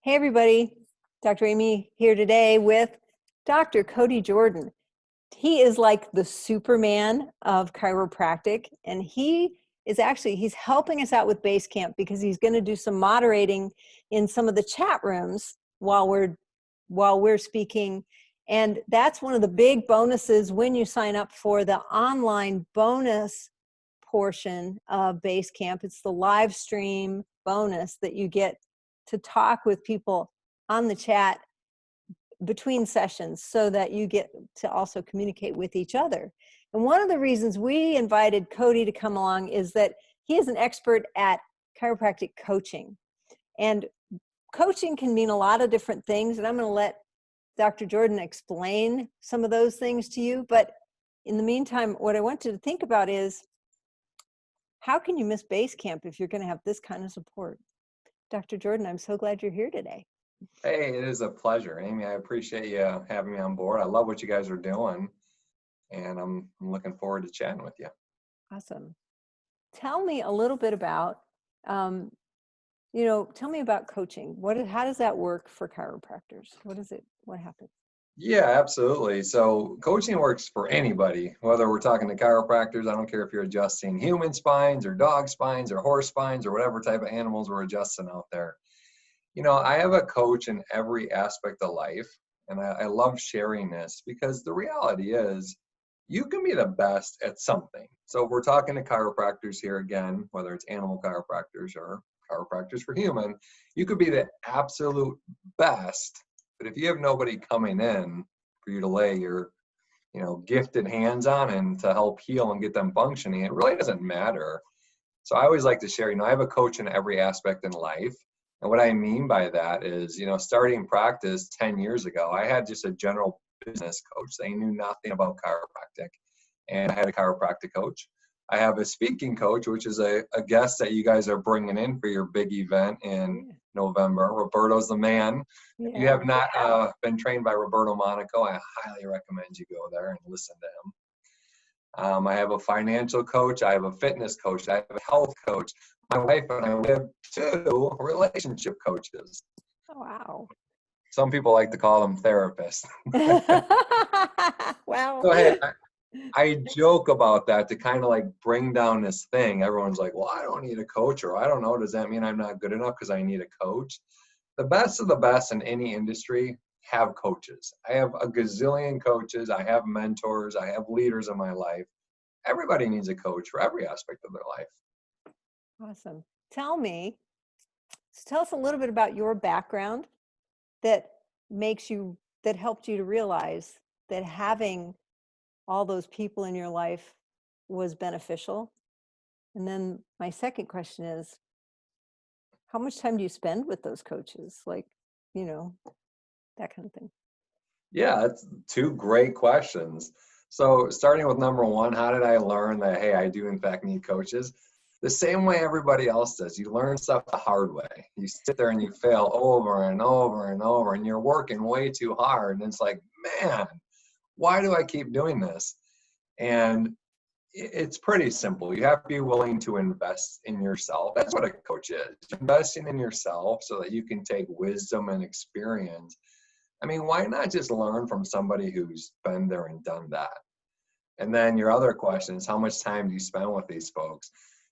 Hey everybody, Dr. Amy here today with Dr. Cotey Jordan. He is like the Superman of chiropractic, and he's helping us out with Base Camp because he's going to do some moderating in some of the chat rooms while we're speaking. And that's one of the big bonuses when you sign up for the online bonus portion of Base Camp. It's the live stream bonus that you get to talk with people on the chat between sessions so that you get to also communicate with each other. And one of the reasons we invited Cotey to come along is that he is an expert at chiropractic coaching. And coaching can mean a lot of different things, and I'm going to let Dr. Jordan explain some of those things to you. But in the meantime, what I want you to think about is, how can you miss Base Camp if you're going to have this kind of support? Dr. Jordan, I'm so glad you're here today. Hey, it is a pleasure, Amy. I appreciate you having me on board. I love what you guys are doing, and I'm looking forward to chatting with you. Awesome. Tell me a little bit about, tell me about coaching. How does that work for chiropractors? What happens? Yeah, absolutely. So coaching works for anybody, whether we're talking to chiropractors. I don't care if you're adjusting human spines or dog spines or horse spines or whatever type of animals we're adjusting out there. I have a coach in every aspect of life, and I love sharing this because the reality is you can be the best at something. So if we're talking to chiropractors here again, whether it's animal chiropractors or chiropractors for human, you could be the absolute best, but if you have nobody coming in for you to lay your gifted hands on and to help heal and get them functioning, it really doesn't matter. So I always like to share, I have a coach in every aspect in life. And what I mean by that is, starting practice 10 years ago, I had just a general business coach. They knew nothing about chiropractic. And I had a chiropractic coach. I have a speaking coach, which is a guest that you guys are bringing in for your big event in November. Roberto's the man. Yeah. If you have not been trained by Roberto Monaco, I highly recommend you go there and listen to him. I have a financial coach. I have a fitness coach. I have a health coach. My wife and I have 2 relationship coaches. Oh, wow. Some people like to call them therapists. Wow. So, hey, I joke about that to kind of like bring down this thing. Everyone's like, well, I don't need a coach, or I don't know. Does that mean I'm not good enough because I need a coach? The best of the best in any industry have coaches. I have a gazillion coaches. I have mentors. I have leaders in my life. Everybody needs a coach for every aspect of their life. Awesome. Tell us a little bit about your background that helped you to realize that having all those people in your life was beneficial. And then my second question is, how much time do you spend with those coaches? Like, that kind of thing. Yeah, that's 2 great questions. So starting with number 1, how did I learn that, hey, I do in fact need coaches? The same way everybody else does. You learn stuff the hard way. You sit there and you fail over and over and over, and you're working way too hard. And it's like, man, why do I keep doing this? And it's pretty simple. You have to be willing to invest in yourself. That's what a coach is. Investing in yourself so that you can take wisdom and experience. I mean, why not just learn from somebody who's been there and done that? And then your other question is, how much time do you spend with these folks?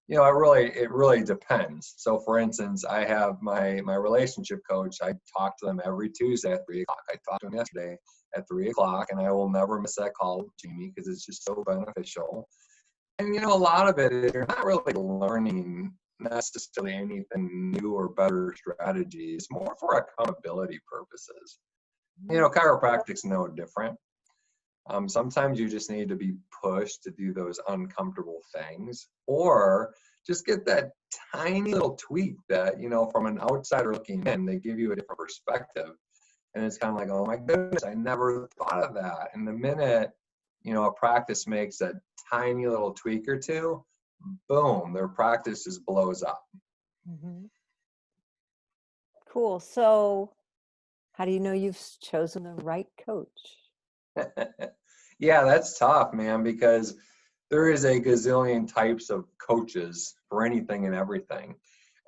It really depends. So for instance, I have my relationship coach. I talk to them every Tuesday at 3 o'clock. I talked to him yesterday at 3 o'clock, and I will never miss that call with Jamie because it's just so beneficial. And a lot of it is you're not really learning necessarily anything new or better strategies, more for accountability purposes. Chiropractic's no different. Sometimes you just need to be pushed to do those uncomfortable things, or just get that tiny little tweak that, from an outsider looking in, they give you a different perspective. And it's kind of like, oh my goodness, I never thought of that. And the minute, a practice makes a tiny little tweak or two, boom, their practice just blows up. Mm-hmm. Cool. So how do you know you've chosen the right coach? Yeah, that's tough, man, because there is a gazillion types of coaches for anything and everything.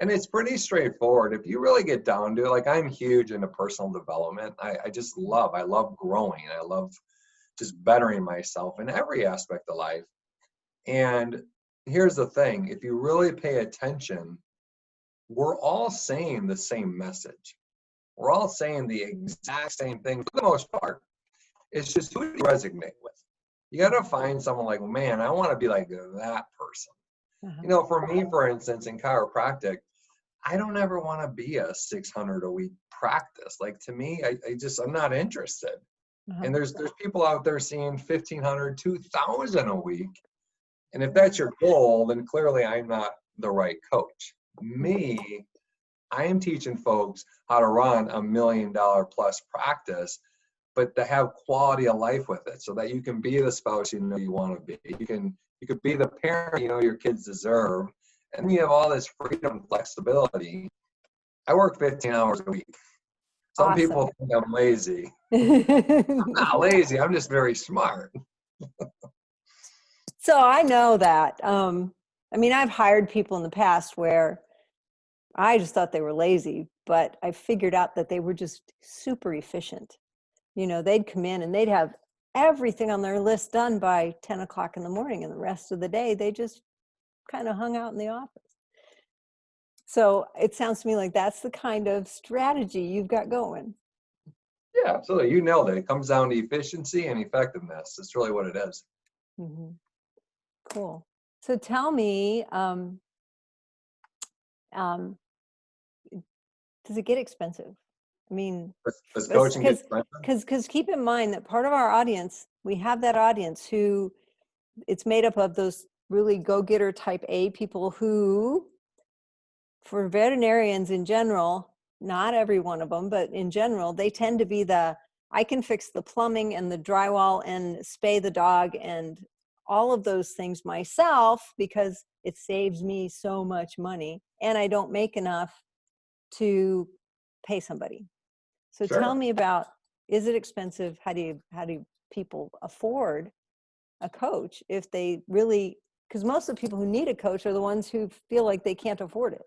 And it's pretty straightforward. If you really get down to it, like I'm huge into personal development. I love growing. I love just bettering myself in every aspect of life. And here's the thing, if you really pay attention, we're all saying the same message. We're all saying the exact same thing for the most part. It's just who do you resonate with? You got to find someone like, man, I want to be like that person. Uh-huh. You know, for me, for instance, in chiropractic, I don't ever want to be a 600 a week practice. Like to me, I'm not interested. Uh-huh. And there's people out there seeing 1,500, 2,000 a week. And if that's your goal, then clearly I'm not the right coach. Me, I am teaching folks how to run $1 million plus practice, but to have quality of life with it so that you can be the spouse you know you want to be. You could be the parent you know your kids deserve. And you have all this freedom and flexibility. I work 15 hours a week. Some Awesome. people think I'm lazy. I'm not lazy, I'm just very smart. So I know that. I mean, I've hired people in the past where I just thought they were lazy, but I figured out that they were just super efficient. You know, they'd come in and they'd have everything on their list done by 10 o'clock in the morning, and the rest of the day they just kind of hung out in the office. So it sounds to me like that's the kind of strategy you've got going. Yeah, absolutely. You nailed it. It comes down to efficiency and effectiveness. That's really what it is. Hmm. Cool. So tell me, um, does it get expensive? I mean, Does coaching get expensive? because keep in mind that part of our audience, we have that audience who it's made up of those really go-getter type A people who, for veterinarians in general, not every one of them, but in general, they tend to be I can fix the plumbing and the drywall and spay the dog and all of those things myself because it saves me so much money and I don't make enough to pay somebody. So tell Sure. me about, is it expensive? How do people afford a coach if they really, because most of the people who need a coach are the ones who feel like they can't afford it.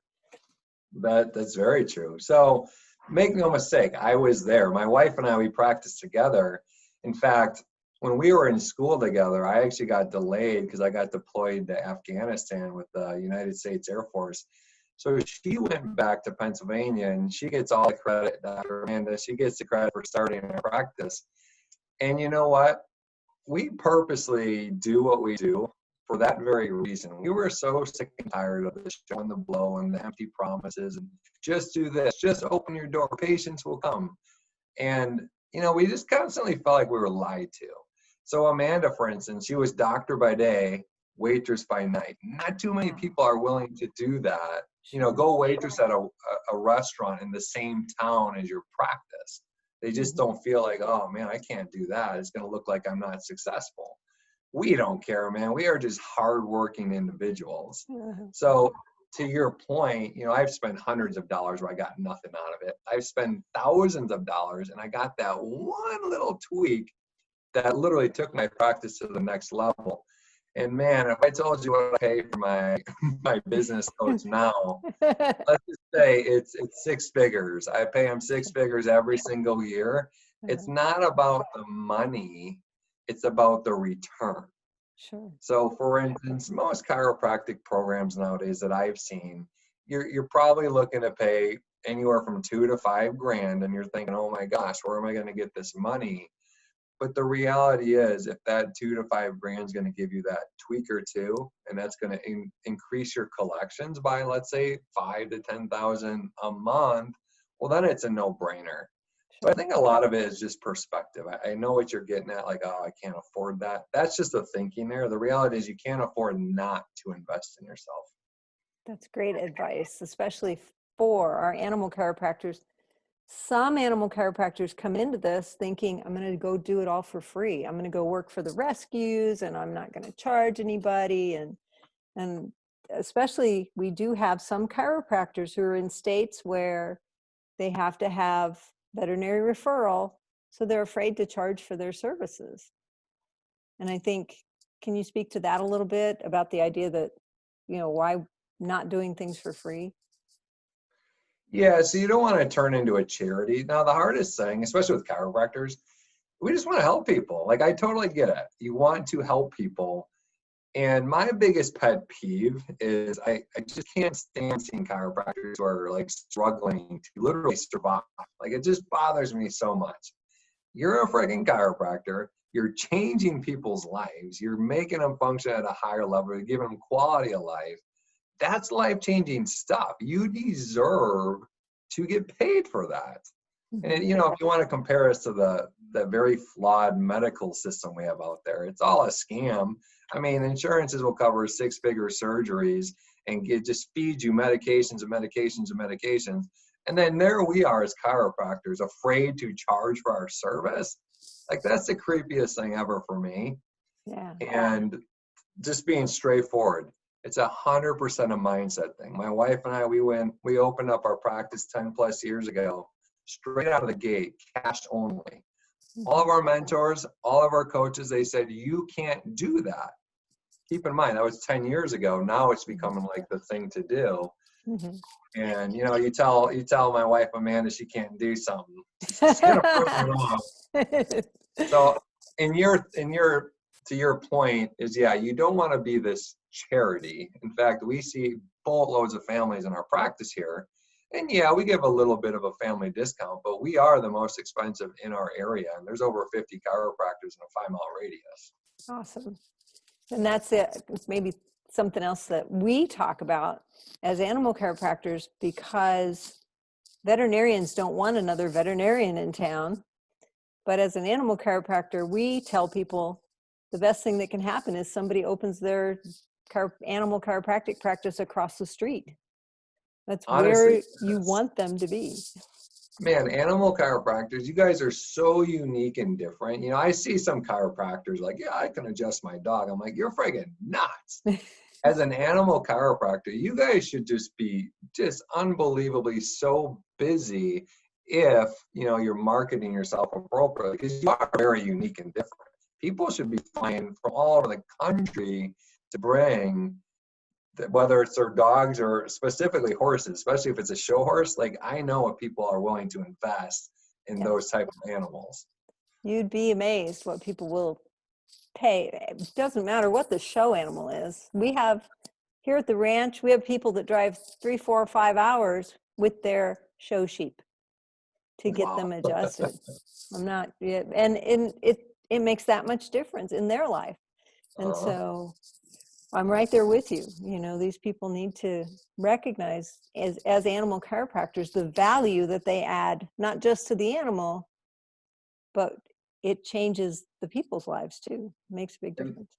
That's very true. So make no mistake, I was there. My wife and I, we practiced together. In fact, when we were in school together, I actually got delayed because I got deployed to Afghanistan with the United States Air Force. So she went back to Pennsylvania and she gets all the credit, Dr. Amanda. She gets the credit for starting our practice. And you know what? We purposely do what we do for that very reason. We were so sick and tired of the show and the blow and the empty promises and just do this, just open your door, patients will come. And, you know, we just constantly felt like we were lied to. So Amanda, for instance, she was doctor by day, waitress by night. Not too many people are willing to do that. You know, go waitress at a restaurant in the same town as your practice. They just don't feel like, oh man, I can't do that. It's going to look like I'm not successful. We don't care, man. We are just hardworking individuals. Mhm. So to your point, you know, I've spent hundreds of dollars where I got nothing out of it. I've spent thousands of dollars and I got that one little tweak that literally took my practice to the next level. And man, if I told you what I pay for my my business coach now, let's just say it's six figures. I pay him six figures every single year. It's not about the money, it's about the return. Sure. So for instance, most chiropractic programs nowadays that I've seen, you're probably looking to pay anywhere from 2 to 5 grand and you're thinking, oh my gosh, where am I going to get this money? But the reality is, if that 2 to 5 grand is going to give you that tweak or two, and that's going to increase your collections by, let's say, 5 to 10,000 a month, well, then it's a no-brainer. So I think a lot of it is just perspective. I know what you're getting at, like, oh, I can't afford that. That's just the thinking there. The reality is you can't afford not to invest in yourself. That's great advice, especially for our animal chiropractors. Some animal chiropractors come into this thinking, I'm going to go do it all for free. I'm going to go work for the rescues and I'm not going to charge anybody. And especially we do have some chiropractors who are in states where they have to have veterinary referral. So they're afraid to charge for their services. And I think, can you speak to that a little bit about the idea that, you know, why not doing things for free? Yeah, so you don't want to turn into a charity. Now, the hardest thing, especially with chiropractors, we just want to help people. Like, I totally get it. You want to help people. And my biggest pet peeve is I just can't stand seeing chiropractors who are like struggling to literally survive. Like, it just bothers me so much. You're a freaking chiropractor. You're changing people's lives. You're making them function at a higher level. You're giving them quality of life. That's life-changing stuff. You deserve to get paid for that. And Mhm. you know, if you want to compare us to the very flawed medical system we have out there, it's all a scam. I mean, insurances will cover six-figure surgeries and just feed you medications and medications and medications. And then there we are as chiropractors, afraid to charge for our service. Like, that's the creepiest thing ever for me. Yeah. And just being straightforward, it's 100% a mindset thing. My wife and I, we opened up our practice 10 plus years ago, straight out of the gate, cash only. All of Mhm. our mentors, all of our coaches, they said, you can't do that. Keep in mind, that was 10 years ago. Now it's becoming like the thing to do. Mhm. And you know, you tell my wife Amanda she can't do something, she's gonna prove it wrong. So in your to your point is, yeah, you don't want to be this charity. In fact, we see boatloads of families in our practice here. And yeah, we give a little bit of a family discount, but we are the most expensive in our area. And there's over 50 chiropractors in a 5-mile radius. Awesome. And that's it. It's maybe something else that we talk about as animal chiropractors, because veterinarians don't want another veterinarian in town. But as an animal chiropractor, we tell people the best thing that can happen is somebody opens their animal chiropractic practice across the street. That's Honestly, where you yes. want them to be. Man, animal chiropractors, you guys are so unique and different. You know, I see some chiropractors like, yeah, I can adjust my dog. I'm like, you're friggin' nuts. As an animal chiropractor, you guys should just be just unbelievably so busy if, you know, you're marketing yourself appropriately, because you are very unique and different. People should be flying from all over the country to bring, whether it's their dogs or specifically horses, especially if it's a show horse. Like, I know what people are willing to invest in Yep. those type of animals. You'd be amazed what people will pay. It doesn't matter what the show animal is. We have here at the ranch, we have people that drive 3, 4, 5 hours with their show sheep to get Wow. them adjusted. I'm not, yeah, and it makes that much difference in their life. And Uh, so I'm right there with you. You know, these people need to recognize as animal chiropractors the value that they add, not just to the animal, but it changes the people's lives too. It makes a big and difference.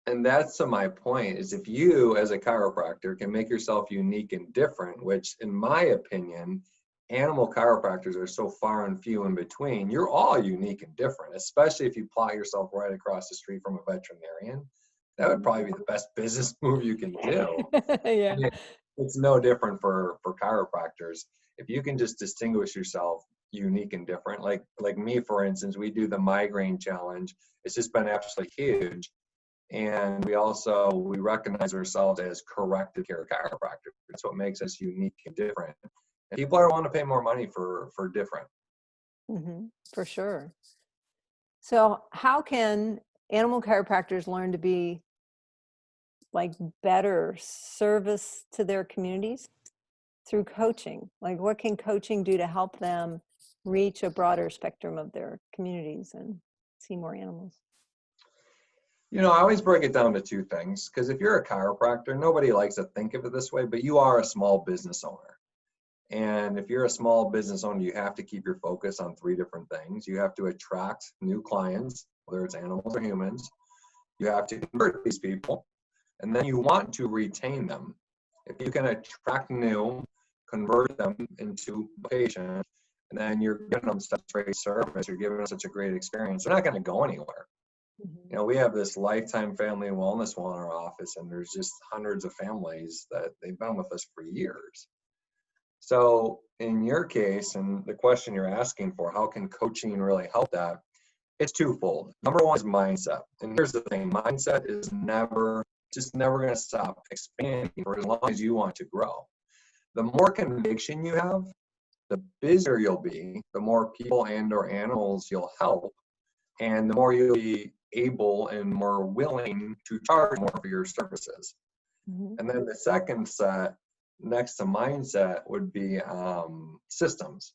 And that's to my point, is if you as a chiropractor can make yourself unique and different, which in my opinion, animal chiropractors are so far and few in between, you're all unique and different, especially if you plot yourself right across the street from a veterinarian. That would Mhm. probably be the best business move you can do. I Yeah. mean, it's no different for chiropractors. If you can just distinguish yourself unique and different, like me, for instance, we do the migraine challenge. It's just been absolutely huge. And we recognize ourselves as corrective care chiropractors. That's what makes us unique and different. And people are willing to pay more money for different. For sure. So how can animal chiropractors learn to be like better service to their communities through coaching? Like what can coaching do to help them reach a broader spectrum of their communities and see more animals? You know, I always break it down to two things, because if you're a chiropractor, nobody likes to think of it this way, but you are a small business owner. And if you're a small business owner, you have to keep your focus on three different things. You have to attract new clients, whether it's animals or humans. You have to convert these people, and then you want to retain them. If you can attract new, convert them into patients, and then you're giving them such great service, you're giving them such a great experience, they're not going to go anywhere. Mhm. You know, we have this lifetime family wellness wall in our office, and there's just hundreds of families that they've been with us for years. So in your case, and the question you're asking for, how can coaching really help that? It's twofold. Number one is mindset. And here's the thing, mindset is never going to stop expanding for as long as you want to grow. The more conviction you have the busier you'll be, the more people and or animals you'll help, and the more you'll be able and more willing to charge more for your services. Mm-hmm. And then the second set, next to mindset, would be systems.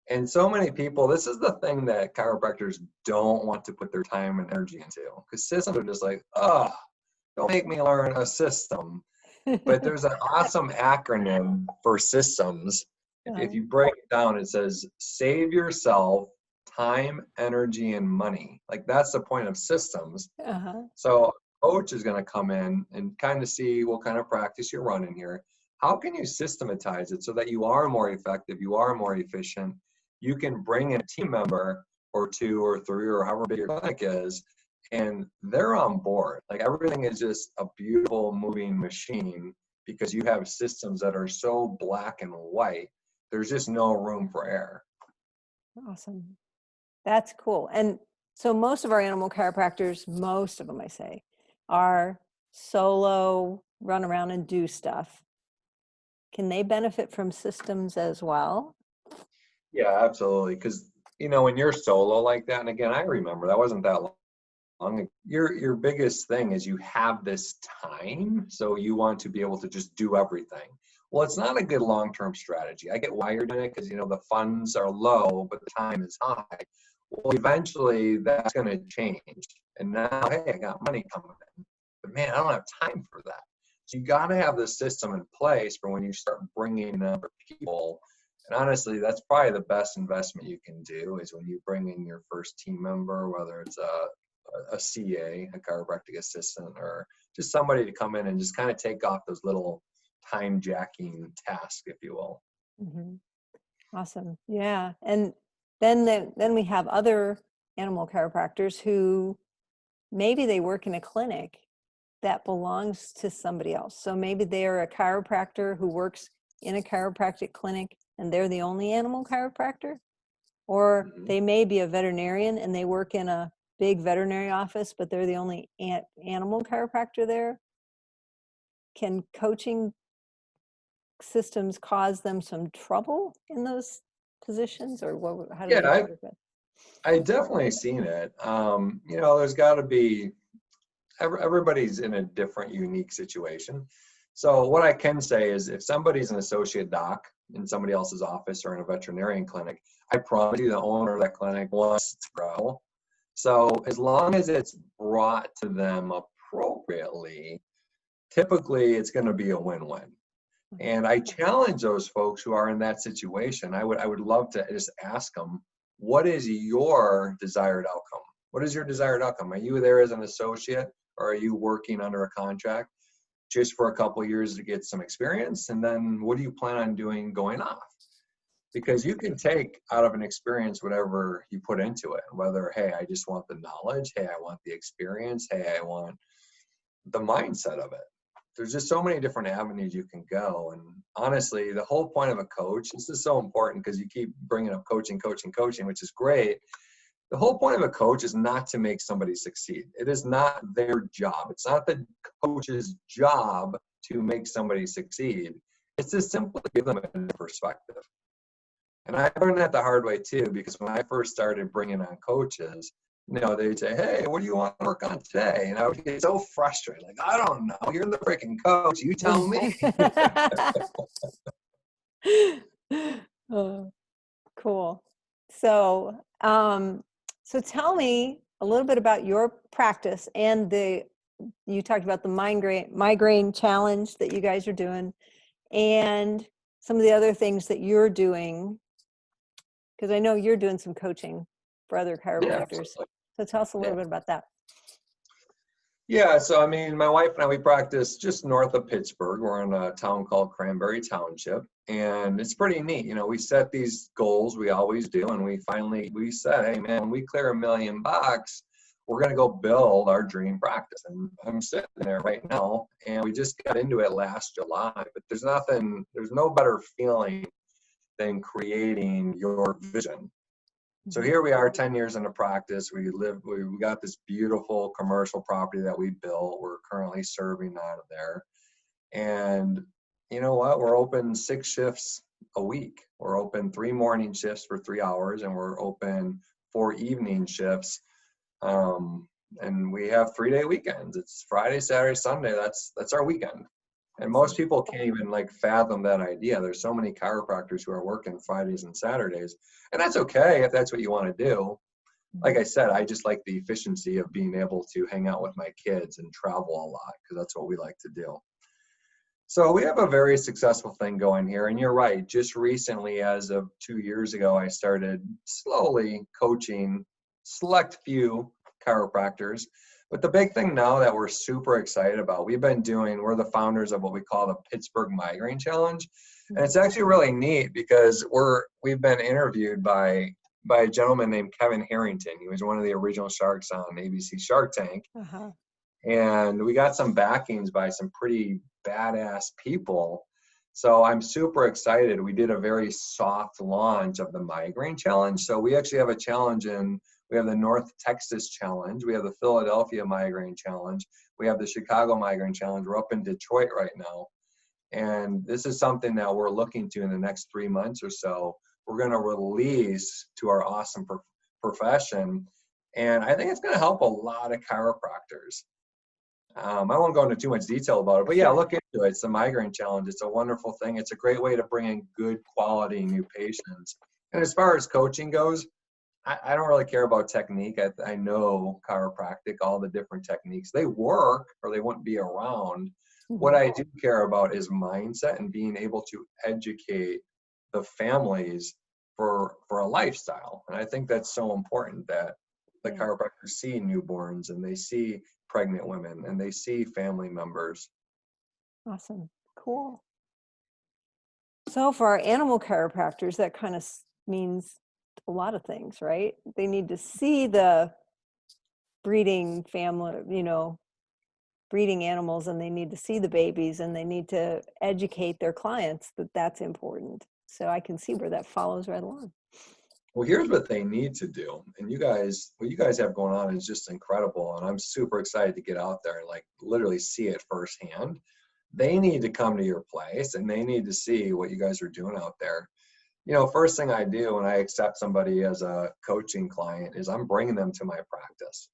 And so many people, this is the thing that chiropractors don't want to put their time and energy into, because systems are just like, oh, don't make me learn a system. But there's an awesome acronym for systems. If you break it down, it says save yourself time, energy, and money. Like, that's the point of systems. Uh-huh. So a coach is going to come in and kind of see what kind of practice you're running here. How can you systematize it so that you are more effective, you are more efficient? You can bring in a team member or two or three or however big your clinic is, and they're on board. Like, everything is just a beautiful moving machine because you have systems that are so black and white. There's just no room for error. Awesome. That's cool. And so most of our animal chiropractors, most of them, I say, are solo, run around and do stuff. Can they benefit from systems as well? Yeah, absolutely. Because, when you're solo like that, and again, I remember that wasn't that long. Your biggest thing is you have this time, so you want to be able to just do everything. Well, it's not a good long-term strategy. I get why you're doing it, because the funds are low, but the time is high. Well, eventually that's going to change. And now, hey, I got money coming in, but man, I don't have time for that. So you got to have the system in place for when you start bringing in other people. And honestly, that's probably the best investment you can do, is when you bring in your first team member, whether it's a CA, a chiropractic assistant, or just somebody to come in and just kind of take off those little time jacking tasks, if you will. Mm-hmm. Awesome. Yeah. And then we have other animal chiropractors who maybe they work in a clinic that belongs to somebody else. So maybe they're a chiropractor who works in a chiropractic clinic and they're the only animal chiropractor. Or Mm-hmm. they may be a veterinarian and they work in a big veterinary office, but they're the only animal chiropractor there. Can coaching systems cause them some trouble in those positions, or how do they Yeah, work with? I definitely seen it. There's got to be, everybody's in a different, unique situation. So what I can say is, if somebody's an associate doc in somebody else's office or in a veterinarian clinic, I promise you the owner of that clinic wants to grow. So as long as it's brought to them appropriately, typically it's going to be a win-win. And I challenge those folks who are in that situation. I would love to just ask them, what is your desired outcome? What is your desired outcome? Are you there as an associate, or are you working under a contract just for a couple of years to get some experience? And then what do you plan on doing going off? Because you can take out of an experience whatever you put into it, whether, hey, I just want the knowledge, hey, I want the experience, hey, I want the mindset of it. There's just so many different avenues you can go. And honestly, the whole point of a coach, this is so important because you keep bringing up coaching, which is great. The whole point of a coach is not to make somebody succeed. It is not their job. It's not the coach's job to make somebody succeed. It's to simply give them a perspective. And I learned that the hard way too, because when I first started bringing on coaches, they'd say, hey, what do you want to work on today? And I would get so frustrated. Like, I don't know. You're the freaking coach. You tell me. Oh, cool. So, so tell me a little bit about your practice and you talked about the migraine challenge that you guys are doing and some of the other things that you're doing, because I know you're doing some coaching for other Yeah, chiropractors. absolutely. So tell us a little bit about that. Yeah, so I mean, my wife and I, we practice just north of Pittsburgh. We're in a town called Cranberry Township, and it's pretty neat. We set these goals, we always do, and we said, hey man, when we clear $1 million, we're going to go build our dream practice. And I'm sitting there right now, and we just got into it last July, but there's no better feeling than creating your vision. So here we are 10 years into practice. We got this beautiful commercial property that we built. We're currently serving out of there. And you know what? We're open 6 shifts a week. We're open 3 morning shifts for 3 hours, and we're open 4 evening shifts. And we have 3-day weekends. It's Friday, Saturday, Sunday. That's our weekend. And most people can't even like fathom that idea. There's so many chiropractors who are working Fridays and Saturdays, and that's okay if that's what you want to do. Like I said, I just like the efficiency of being able to hang out with my kids and travel a lot, because that's what we like to do. So we have a very successful thing going here. And you're right, just recently, as of 2 years ago, I started slowly coaching select few chiropractors. But the big thing now that we're super excited about, we're the founders of what we call the Pittsburgh Migraine Challenge. And it's actually really neat because we've been interviewed by a gentleman named Kevin Harrington. He was one of the original sharks on ABC Shark Tank. Uh-huh. And we got some backings by some pretty badass people. So I'm super excited. We did a very soft launch of the Migraine Challenge. So we actually have a challenge we have the North Texas Challenge. We have the Philadelphia Migraine Challenge. We have the Chicago Migraine Challenge. We're up in Detroit right now. And this is something that we're looking to in the next 3 months or so. We're going to release to our awesome profession. And I think it's going to help a lot of chiropractors. I won't go into too much detail about it, but yeah, look into it. It's the Migraine Challenge. It's a wonderful thing. It's a great way to bring in good quality new patients. And as far as coaching goes, I don't really care about technique. I know chiropractic, all the different techniques. They work or they wouldn't be around. Mm-hmm. What I do care about is mindset and being able to educate the families for a lifestyle. And I think that's so important that the chiropractors see newborns and they see pregnant women and they see family members. Awesome. Cool. So for our animal chiropractors, that kind of means a lot of things, right? They need to see the breeding family, breeding animals, and they need to see the babies, and they need to educate their clients that that's important. So I can see where that follows right along. Well, here's what they need to do. And what you guys have going on is just incredible. And I'm super excited to get out there and like literally see it firsthand. They need to come to your place and they need to see what you guys are doing out there. First thing I do when I accept somebody as a coaching client is I'm bringing them to my practice.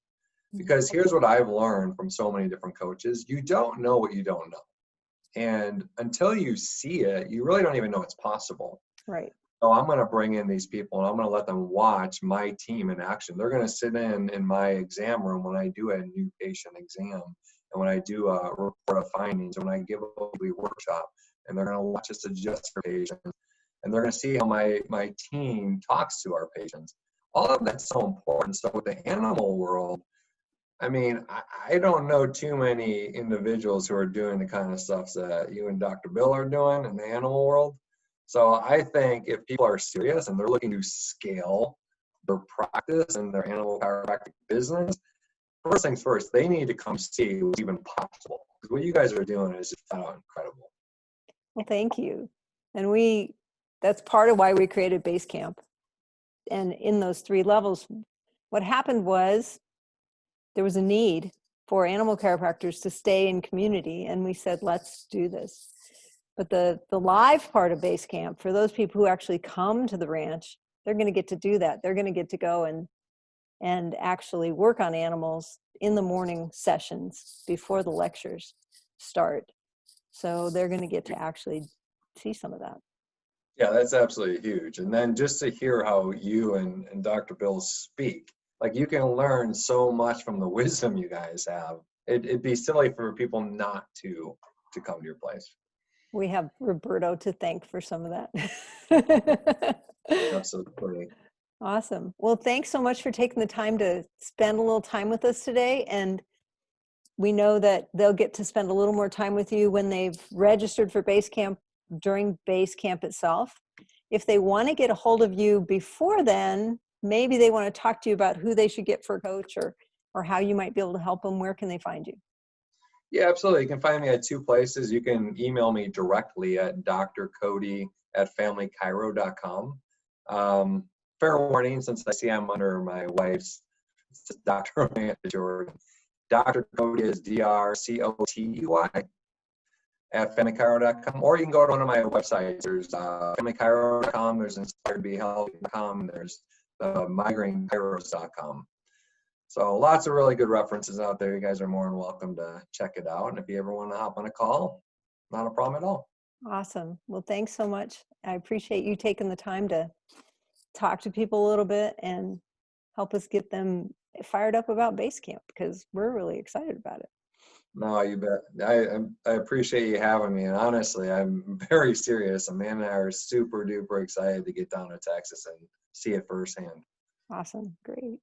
Because here's what I've learned from so many different coaches. You don't know what you don't know. And until you see it, you really don't even know it's possible. Right. So I'm going to bring in these people and I'm going to let them watch my team in action. They're going to sit in my exam room when I do a new patient exam and when I do a report of findings, and when I give a weekly workshop, and they're going to watch us adjust for patients, and they're going to see how my team talks to our patients. All of that's so important. So with the animal world, I mean, I don't know too many individuals who are doing the kind of stuff that you and Dr. Bill are doing in the animal world. So I think if people are serious and they're looking to scale their practice and their animal chiropractic business, first things first, they need to come see what's even possible. Because what you guys are doing is just incredible. Well, thank you. And that's part of why we created Base Camp. And in those 3 levels, what happened was there was a need for animal chiropractors to stay in community. And we said, let's do this. But the live part of Base Camp, for those people who actually come to the ranch, they're going to get to do that. They're going to get to go and actually work on animals in the morning sessions before the lectures start. So they're going to get to actually see some of that. Yeah, that's absolutely huge. And then just to hear how you and Dr. Bill speak, like you can learn so much from the wisdom you guys have. It'd be silly for people not to come to your place. We have Roberto to thank for some of that. Absolutely. Awesome. Well, thanks so much for taking the time to spend a little time with us today. And we know that they'll get to spend a little more time with you when they've registered for Base Camp during Base Camp itself. If they want to get a hold of you before then, maybe they want to talk to you about who they should get for a coach or how you might be able to help them. Where can they find you? Yeah, absolutely. You can find me at 2 places. You can email me directly at drcody@familychiro.com. Fair warning, since I see I'm under my wife's, it's just Dr. Jordan. Dr. Cody is DRCOTEY. at familychiro.com, or you can go to one of my websites. There's familychiro.com, there's inspiredtobehealthy.com, there's migrainechiros.com. So lots of really good references out there. You guys are more than welcome to check it out. And if you ever want to hop on a call, not a problem at all. Awesome. Well, thanks so much. I appreciate you taking the time to talk to people a little bit and help us get them fired up about base camp, because we're really excited about it. No, you bet. I appreciate you having me. And honestly, I'm very serious. Amanda and I are super duper excited to get down to Texas and see it firsthand. Awesome. Great.